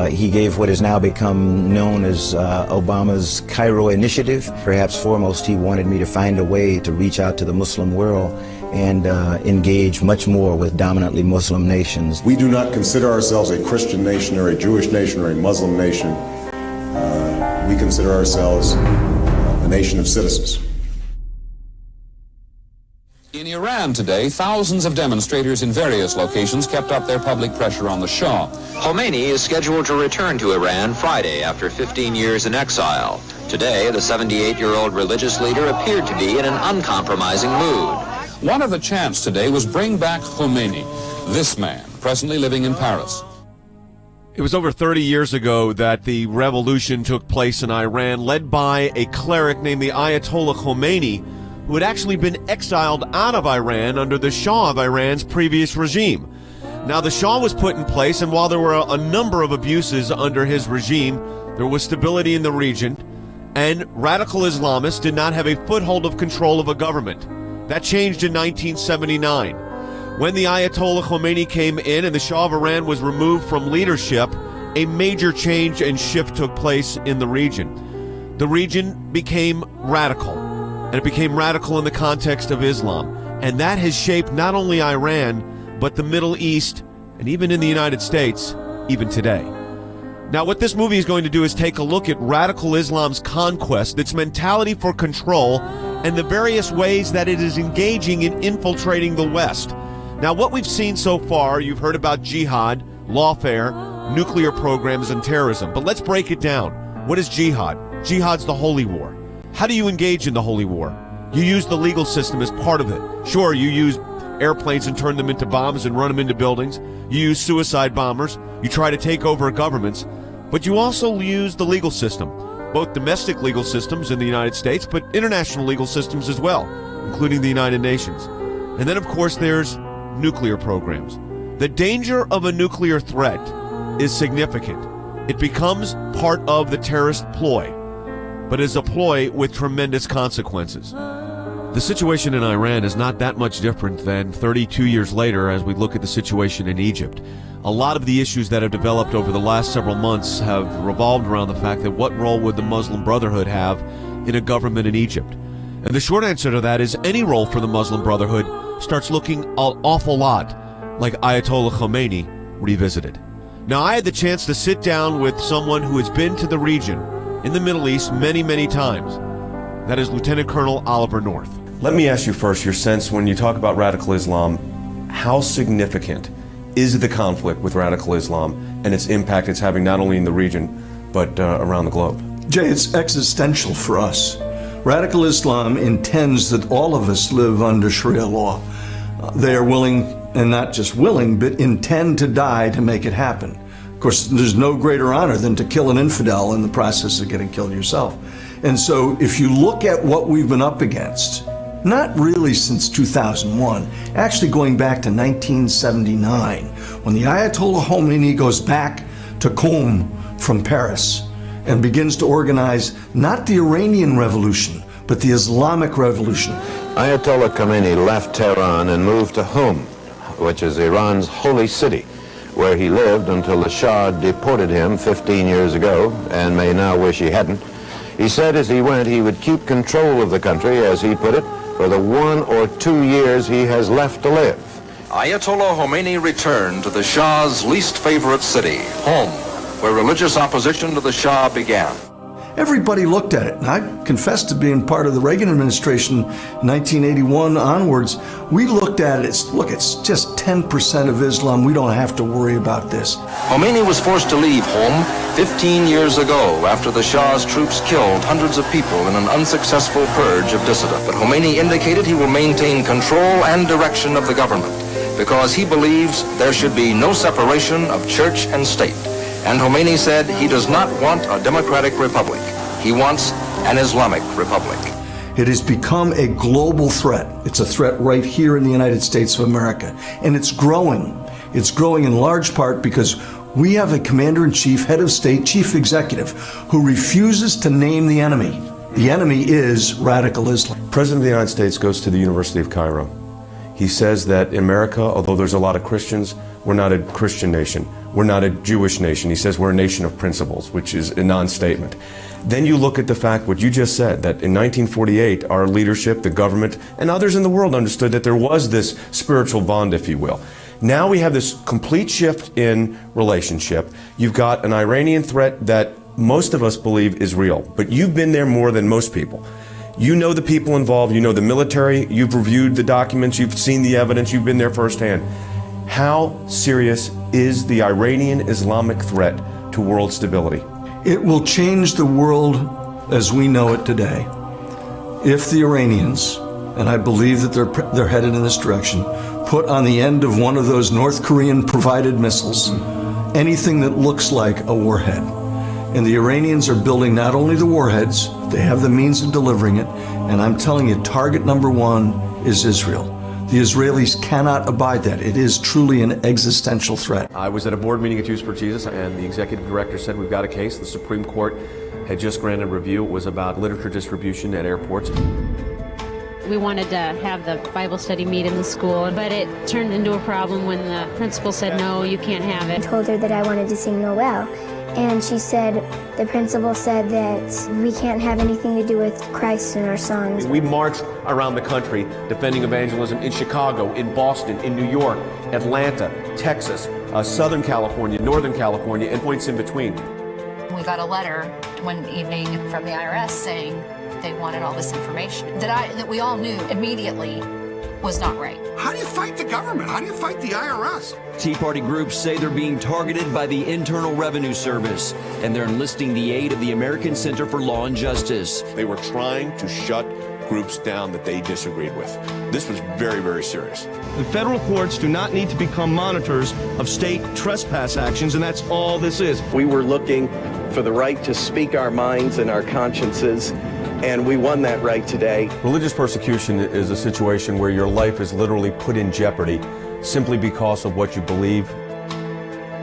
He gave what has now become known as Obama's Cairo Initiative. Perhaps foremost, he wanted me to find a way to reach out to the Muslim world and engage much more with dominantly Muslim nations. We do not consider ourselves a Christian nation or a Jewish nation or a Muslim nation. We consider ourselves a nation of citizens. In Iran today, thousands of demonstrators in various locations kept up their public pressure on the Shah. Khomeini is scheduled to return to Iran Friday after 15 years in exile. Today, the 78-year-old religious leader appeared to be in an uncompromising mood. One of the chants today was Bring Back Khomeini, this man, presently living in Paris. It was over 30 years ago that the revolution took place in Iran, led by a cleric named the Ayatollah Khomeini, who had actually been exiled out of Iran under the Shah of Iran's previous regime. Now, the Shah was put in place, and while there were a number of abuses under his regime, there was stability in the region, and radical Islamists did not have a foothold of control of a government. That changed in 1979. When the Ayatollah Khomeini came in and the Shah of Iran was removed from leadership, a major change and shift took place in the region. The region became radical, and it became radical in the context of Islam. And that has shaped not only Iran, but the Middle East, and even in the United States, even today. Now, what this movie is going to do is take a look at radical Islam's conquest, its mentality for control, and the various ways that it is engaging in infiltrating the West. Now, what we've seen so far, you've heard about jihad, lawfare, nuclear programs, and terrorism. But let's break it down. What is jihad? Jihad's the holy war. How do you engage in the holy war? You use the legal system as part of it. Sure, you use airplanes and turn them into bombs and run them into buildings. You use suicide bombers. You try to take over governments. But you also use the legal system, both domestic legal systems in the United States, but international legal systems as well, including the United Nations. And then, of course, there's nuclear programs. The danger of a nuclear threat is significant. It becomes part of the terrorist ploy, but is a ploy with tremendous consequences. The situation in Iran is not that much different than 32 years later as we look at the situation in Egypt. A lot of the issues that have developed over the last several months have revolved around the fact that what role would the Muslim Brotherhood have in a government in Egypt? And the short answer to that is any role for the Muslim Brotherhood starts looking an awful lot like Ayatollah Khomeini revisited. Now, I had the chance to sit down with someone who has been to the region in the Middle East many, many times. That is Lieutenant Colonel Oliver North. Let me ask you first, your sense when you talk about radical Islam, how significant is the conflict with radical Islam and its impact it's having not only in the region, but around the globe? Jay, it's existential for us. Radical Islam intends that all of us live under Sharia law. They are willing, and not just willing, but intend to die to make it happen. Of course, there's no greater honor than to kill an infidel in the process of getting killed yourself. And so if you look at what we've been up against, not really since 2001, actually going back to 1979, when the Ayatollah Khomeini goes back to Qom from Paris and begins to organize not the Iranian Revolution, but the Islamic Revolution. Ayatollah Khomeini left Tehran and moved to Qom, which is Iran's holy city, where he lived until the Shah deported him 15 years ago and may now wish he hadn't. He said as he went he would keep control of the country, as he put it, for the 1 or 2 years he has left to live. Ayatollah Khomeini returned to the Shah's least favorite city, Qom, where religious opposition to the Shah began. Everybody looked at it, and I confess to being part of the Reagan administration 1981 onwards. We looked at it, look, it's just 10% of Islam, we don't have to worry about this. Khomeini was forced to leave Qom 15 years ago after the Shah's troops killed hundreds of people in an unsuccessful purge of dissidents. But Khomeini indicated he will maintain control and direction of the government because he believes there should be no separation of church and state. And Khomeini said he does not want a democratic republic. He wants an Islamic republic. It has become a global threat. It's a threat right here in the United States of America. And it's growing. It's growing in large part because we have a commander-in-chief, head of state, chief executive, who refuses to name the enemy. The enemy is radical Islam. President of the United States goes to the University of Cairo. He says that America, although there's a lot of Christians, we're not a Christian nation. We're not a Jewish nation. He says we're a nation of principles, which is a non-statement. Then you look at the fact, what you just said, that in 1948, our leadership, the government, and others in the world understood that there was this spiritual bond, if you will. Now we have this complete shift in relationship. You've got an Iranian threat that most of us believe is real, but you've been there more than most people. You know the people involved, you know the military, you've reviewed the documents, you've seen the evidence, you've been there firsthand. How serious is the Iranian Islamic threat to world stability? It will change the world as we know it today if the Iranians, and I believe that they're headed in this direction, put on the end of one of those North Korean provided missiles anything that looks like a warhead. And the Iranians are building not only the warheads, they have the means of delivering it, and I'm telling you, target number one is Israel. The Israelis cannot abide that. It is truly an existential threat. I was at a board meeting at Jews for Jesus, and the executive director said, we've got a case. The Supreme Court had just granted review. It was about literature distribution at airports. We wanted to have the Bible study meet in the school, but it turned into a problem when the principal said, no, you can't have it. I told her that I wanted to sing Noel. And she said, the principal said that we can't have anything to do with Christ in our songs. We marched around the country defending evangelism in Chicago, in Boston, in New York, Atlanta, Texas, Southern California, Northern California, and points in between. we got a letter one evening from the IRS saying they wanted all this information that we all knew immediately was not right. How do you fight the government? How do you fight the IRS? Tea Party groups say they're being targeted by the Internal Revenue Service, and they're enlisting the aid of the American Center for Law and Justice. They were trying to shut groups down that they disagreed with. This was very, very serious. The federal courts do not need to become monitors of state trespass actions, and that's all this is. We were looking for the right to speak our minds and our consciences, and we won that right today. Religious persecution is a situation where your life is literally put in jeopardy simply because of what you believe.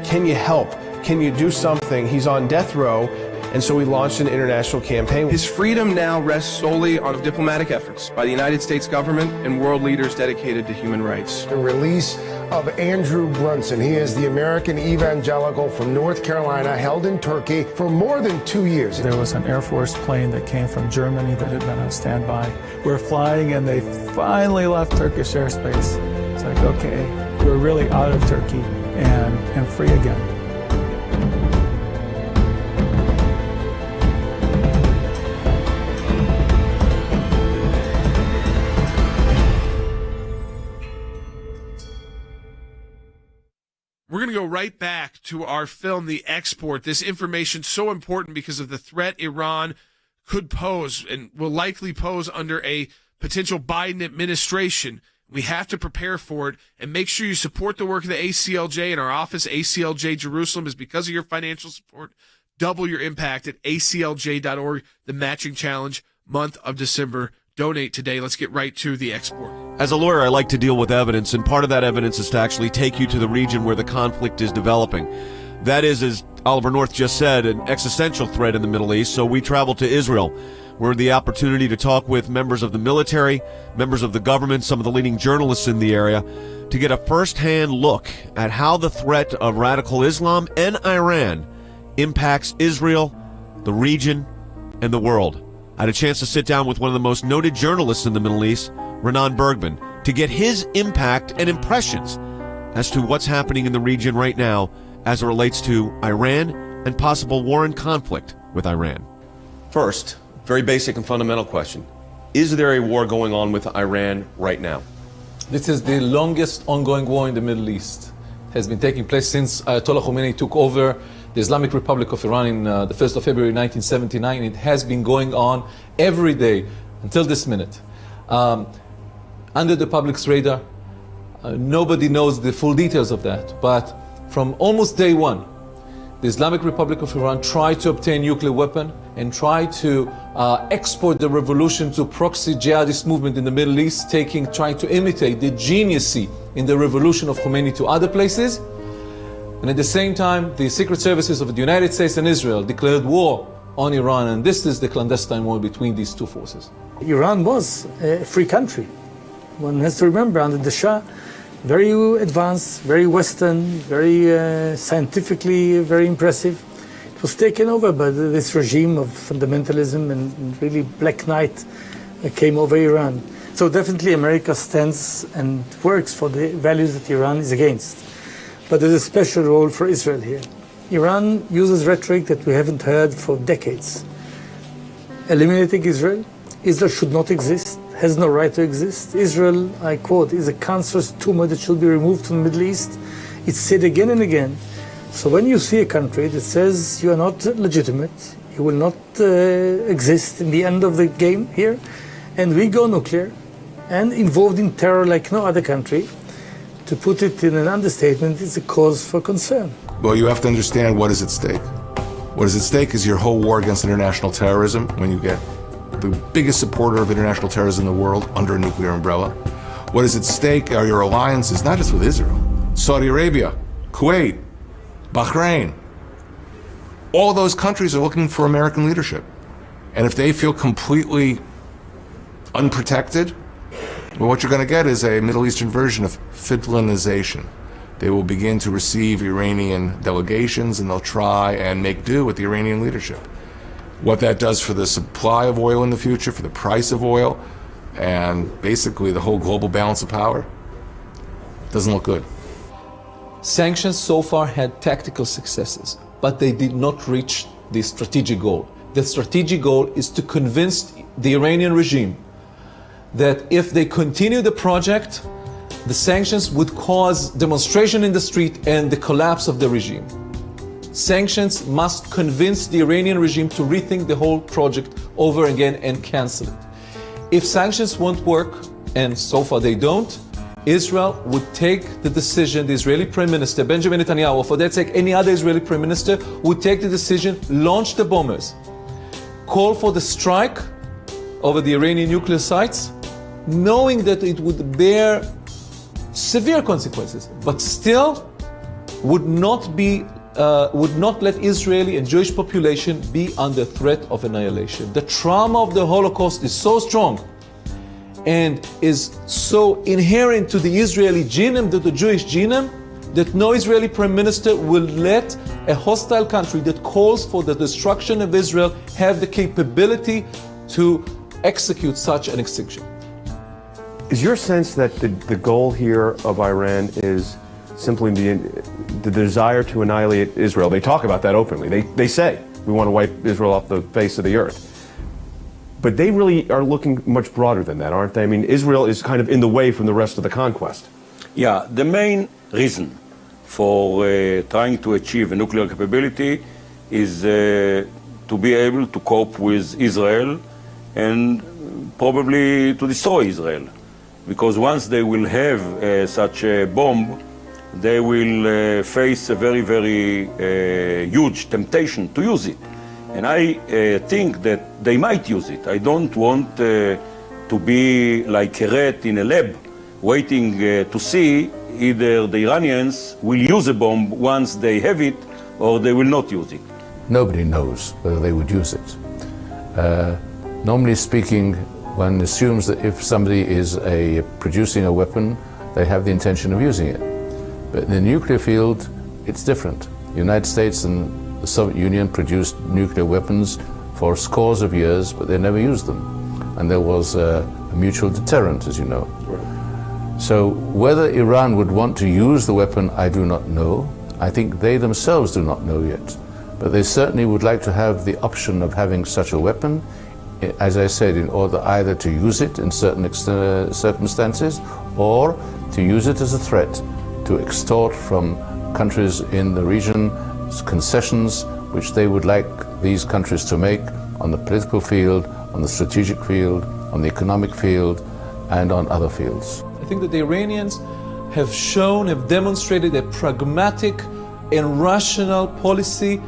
Can you help? Can you do something? He's on death row, and so we launched an international campaign. His freedom now rests solely on diplomatic efforts by the United States government and world leaders dedicated to human rights. The release of Andrew Brunson. He is the American evangelical from North Carolina, held in Turkey for more than 2 years. There was an Air Force plane that came from Germany that had been on standby. We're flying and they finally left Turkish airspace. It's like, okay, we're really out of Turkey and free again. We're going to go right back to our film, The Export. This information so important because of the threat Iran could pose and will likely pose under a potential Biden administration. We have to prepare for it and make sure you support the work of the ACLJ and our office. ACLJ Jerusalem is because of your financial support. Double your impact at aclj.org, the matching challenge month of December. Donate today. Let's get right to The Export. As a lawyer, I like to deal with evidence, and part of that evidence is to actually take you to the region where the conflict is developing. That is, as Oliver North just said, an existential threat in the Middle East, so we traveled to Israel. We had the opportunity to talk with members of the military, members of the government, some of the leading journalists in the area, to get a first-hand look at how the threat of radical Islam and Iran impacts Israel, the region, and the world. I had a chance to sit down with one of the most noted journalists in the Middle East, Renan Bergman, to get his impact and impressions as to what's happening in the region right now as it relates to Iran and possible war and conflict with Iran. First, very basic and fundamental question. Is there a war going on with Iran right now? This is the longest ongoing war in the Middle East. It has been taking place since Ayatollah Khomeini took over the Islamic Republic of Iran in the 1st of February 1979. It has been going on every day until this minute. Under the public's radar, nobody knows the full details of that, but from almost day one, the Islamic Republic of Iran tried to obtain a nuclear weapon and tried to export the revolution to proxy jihadist movement in the Middle East, trying to imitate the geniuses in the revolution of Khomeini to other places. And at the same time, the secret services of the United States and Israel declared war on Iran, and this is the clandestine war between these two forces. Iran was a free country. One has to remember, under the Shah, very advanced, very Western, very scientifically very impressive. It was taken over by this regime of fundamentalism, and really Black Night came over Iran. So definitely America stands and works for the values that Iran is against. But there's a special role for Israel here. Iran uses rhetoric that we haven't heard for decades. Eliminating Israel. Israel should not exist, has no right to exist. Israel, I quote, is a cancerous tumor that should be removed from the Middle East. It's said again and again. So when you see a country that says you are not legitimate, you will not exist in the end of the game here, and we go nuclear and involved in terror like no other country, to put it in an understatement, it's a cause for concern. Well, you have to understand what is at stake. What is at stake is your whole war against international terrorism, when you get the biggest supporter of international terrorism in the world under a nuclear umbrella. What is at stake are your alliances, not just with Israel, Saudi Arabia, Kuwait, Bahrain. All those countries are looking for American leadership. And if they feel completely unprotected, well, what you're going to get is a Middle Eastern version of Fitlinization. They will begin to receive Iranian delegations, and they'll try and make do with the Iranian leadership. What that does for the supply of oil in the future, for the price of oil, and basically the whole global balance of power, doesn't look good. Sanctions so far had tactical successes, but they did not reach the strategic goal. The strategic goal is to convince the Iranian regime that if they continue the project, the sanctions would cause demonstration in the street and the collapse of the regime. Sanctions must convince the Iranian regime to rethink the whole project over again and cancel it. If sanctions won't work, and so far they don't, Israel would take the decision, the Israeli Prime Minister, Benjamin Netanyahu, or for that sake any other Israeli Prime Minister, would take the decision, launch the bombers, call for the strike over the Iranian nuclear sites, knowing that it would bear severe consequences, but still would not let Israeli and Jewish population be under threat of annihilation. The trauma of the Holocaust is so strong and is so inherent to the Israeli genome, to the Jewish genome, that no Israeli Prime Minister will let a hostile country that calls for the destruction of Israel have the capability to execute such an extinction. Is your sense that the goal here of Iran is simply the desire to annihilate Israel? They talk about that openly. They say, we want to wipe Israel off the face of the earth. But they really are looking much broader than that, aren't they? I mean, Israel is kind of in the way from the rest of the conquest. Yeah, the main reason for trying to achieve a nuclear capability is to be able to cope with Israel and probably to destroy Israel. Because once they will have such a bomb, they will face a very, very huge temptation to use it. And I think that they might use it. I don't want to be like a rat in a lab waiting to see either the Iranians will use a bomb once they have it or they will not use it. Nobody knows whether they would use it. Normally speaking, one assumes that if somebody is producing a weapon, they have the intention of using it. But in the nuclear field, it's different. The United States and the Soviet Union produced nuclear weapons for scores of years, but they never used them. And there was a mutual deterrent, as you know. Right. So whether Iran would want to use the weapon, I do not know. I think they themselves do not know yet. But they certainly would like to have the option of having such a weapon, as I said, in order either to use it in certain circumstances or to use it as a threat to extort from countries in the region concessions which they would like these countries to make on the political field, on the strategic field, on the economic field, and on other fields. I think that the Iranians have demonstrated a pragmatic and rational policy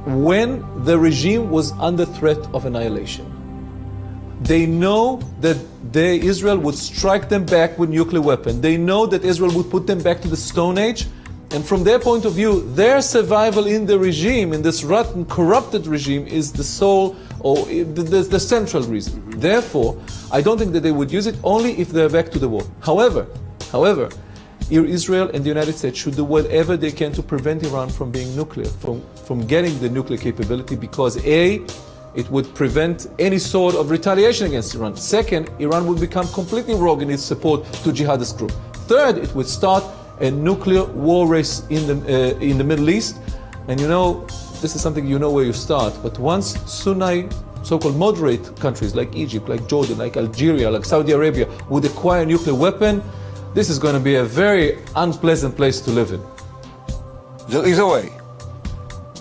when the regime was under threat of annihilation. They know that Israel would strike them back with nuclear weapon. They know that Israel would put them back to the Stone Age. And from their point of view, their survival in the regime, in this rotten, corrupted regime, is the sole or the central reason. Therefore, I don't think that they would use it only if they're back to the war. However, Israel and the United States should do whatever they can to prevent Iran from being nuclear, from getting the nuclear capability, because A, it would prevent any sort of retaliation against Iran. Second, Iran would become completely rogue in its support to jihadist group. Third, it would start a nuclear war race in the Middle East. And you know, this is something you know where you start, but once Sunni, so-called moderate countries like Egypt, like Jordan, like Algeria, like Saudi Arabia would acquire a nuclear weapon, this is going to be a very unpleasant place to live in. There is a way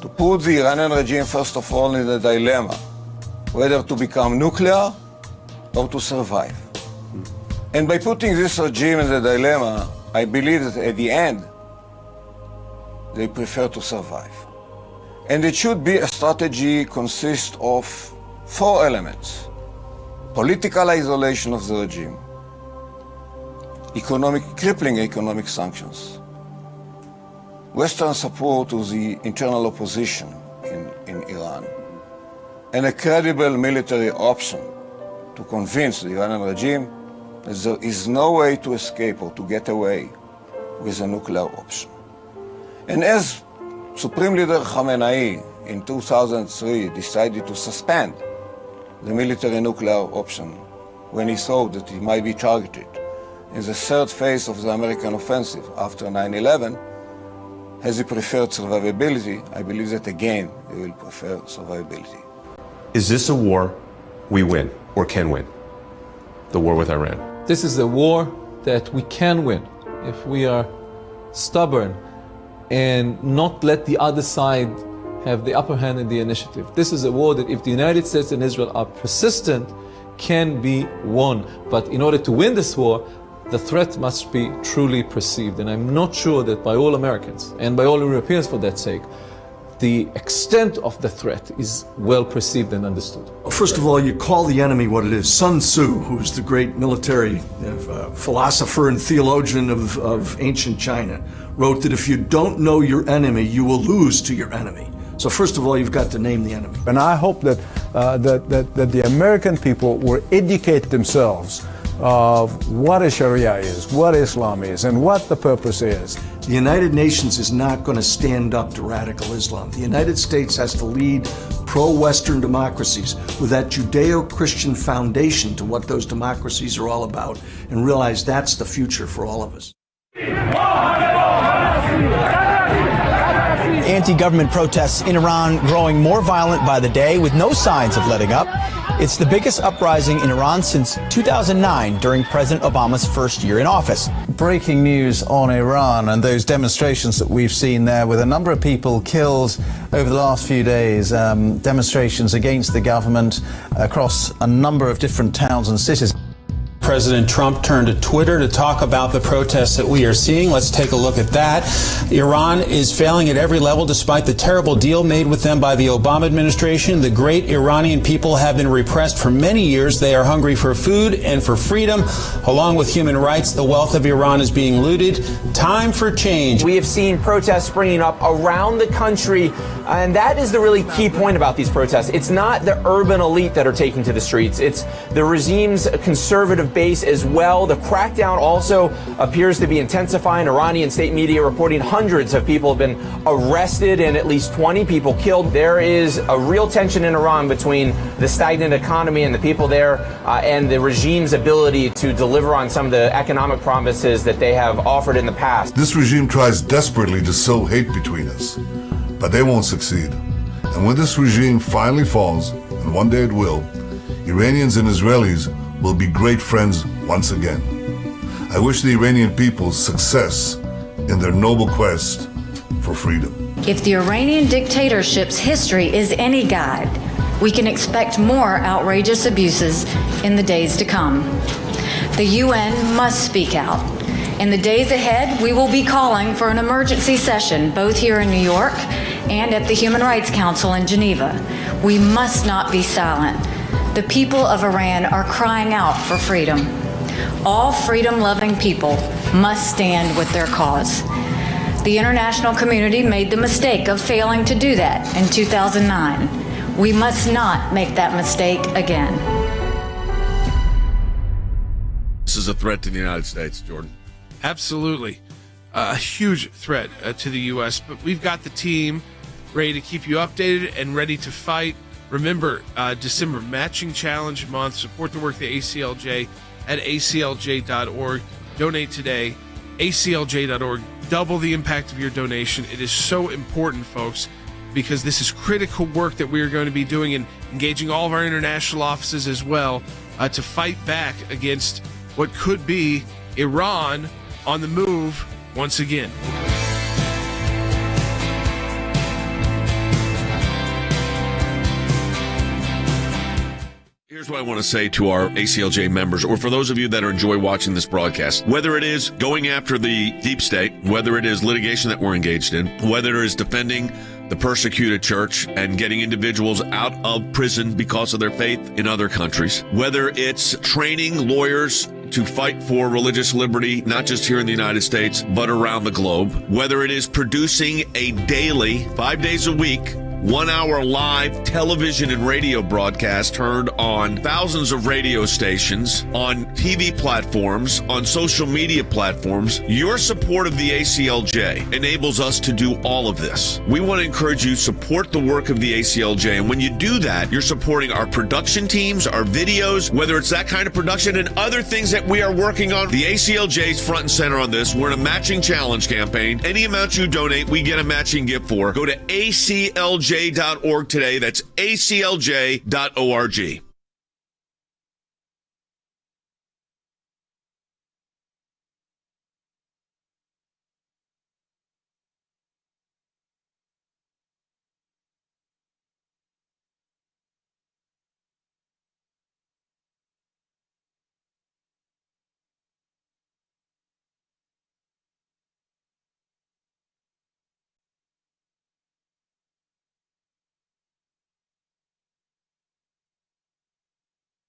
to put the Iranian regime, first of all, in a dilemma, whether to become nuclear or to survive. And by putting this regime in the dilemma, I believe that at the end, they prefer to survive. And it should be a strategy consist of 4 elements: political isolation of the regime, crippling economic sanctions, Western support to the internal opposition in Iran, and a credible military option to convince the Iranian regime that there is no way to escape or to get away with a nuclear option. And as Supreme Leader Khamenei in 2003 decided to suspend the military nuclear option when he thought that he might be targeted in the third phase of the American offensive after 9/11, Has he preferred survivability? I believe that again, they will prefer survivability. Is this a war we win or can win? The war with Iran. This is a war that we can win if we are stubborn and not let the other side have the upper hand in the initiative. This is a war that if the United States and Israel are persistent, can be won. But in order to win this war, the threat must be truly perceived. And I'm not sure that by all Americans, and by all Europeans for that sake, the extent of the threat is well perceived and understood. First of all, you call the enemy what it is. Sun Tzu, who's the great military philosopher and theologian of ancient China, wrote that if you don't know your enemy, you will lose to your enemy. So first of all, you've got to name the enemy. And I hope that the American people will educate themselves of what a Sharia is, what Islam is, and what the purpose is. The United Nations is not going to stand up to radical Islam. The United States has to lead pro-Western democracies with that Judeo-Christian foundation to what those democracies are all about, and realize that's the future for all of us. Anti-government protests in Iran growing more violent by the day with no signs of letting up. It's the biggest uprising in Iran since 2009 during President Obama's first year in office. Breaking news on Iran and those demonstrations that we've seen there with a number of people killed over the last few days. Demonstrations against the government across a number of different towns and cities. President Trump turned to Twitter to talk about the protests that we are seeing. Let's take a look at that. Iran is failing at every level despite the terrible deal made with them by the Obama administration. The great Iranian people have been repressed for many years. They are hungry for food and for freedom. Along with human rights, the wealth of Iran is being looted. Time for change. We have seen protests springing up around the country, and that is the really key point about these protests. It's not the urban elite that are taking to the streets. It's the regime's conservative base as well. The crackdown also appears to be intensifying. Iranian state media reporting hundreds of people have been arrested and at least 20 people killed. There is a real tension in Iran between the stagnant economy and the people there and the regime's ability to deliver on some of the economic promises that they have offered in the past. This regime tries desperately to sow hate between us, but they won't succeed. And when this regime finally falls, and one day it will, Iranians and Israelis will be great friends once again. I wish the Iranian people success in their noble quest for freedom. If the Iranian dictatorship's history is any guide, we can expect more outrageous abuses in the days to come. The UN must speak out. In the days ahead, we will be calling for an emergency session, both here in New York and at the Human Rights Council in Geneva. We must not be silent. The people of Iran are crying out for freedom. All freedom-loving people must stand with their cause. The international community made the mistake of failing to do that in 2009. We must not make that mistake again. This is a threat to the United States, Jordan. Absolutely. A huge threat to the U.S., but we've got the team ready to keep you updated and ready to fight. Remember, December Matching Challenge Month. Support the work of the ACLJ at aclj.org. Donate today, aclj.org. Double the impact of your donation. It is so important, folks, because this is critical work that we are going to be doing and engaging all of our international offices as well to fight back against what could be Iran on the move once again. Here's what I want to say to our ACLJ members, or for those of you that enjoy watching this broadcast. Whether it is going after the deep state, whether it is litigation that we're engaged in, whether it is defending the persecuted church and getting individuals out of prison because of their faith in other countries, whether it's training lawyers to fight for religious liberty, not just here in the United States, but around the globe, whether it is producing a daily, 5 days a week, 1-hour live television and radio broadcast heard on thousands of radio stations, on TV platforms, on social media platforms. Your support of the ACLJ enables us to do all of this. We want to encourage you to support the work of the ACLJ, and when you do that, you're supporting our production teams, our videos, whether it's that kind of production and other things that we are working on. The ACLJ is front and center on this. We're in a matching challenge campaign. Any amount you donate, we get a matching gift for. Go to aclj.org today. That's aclj.org.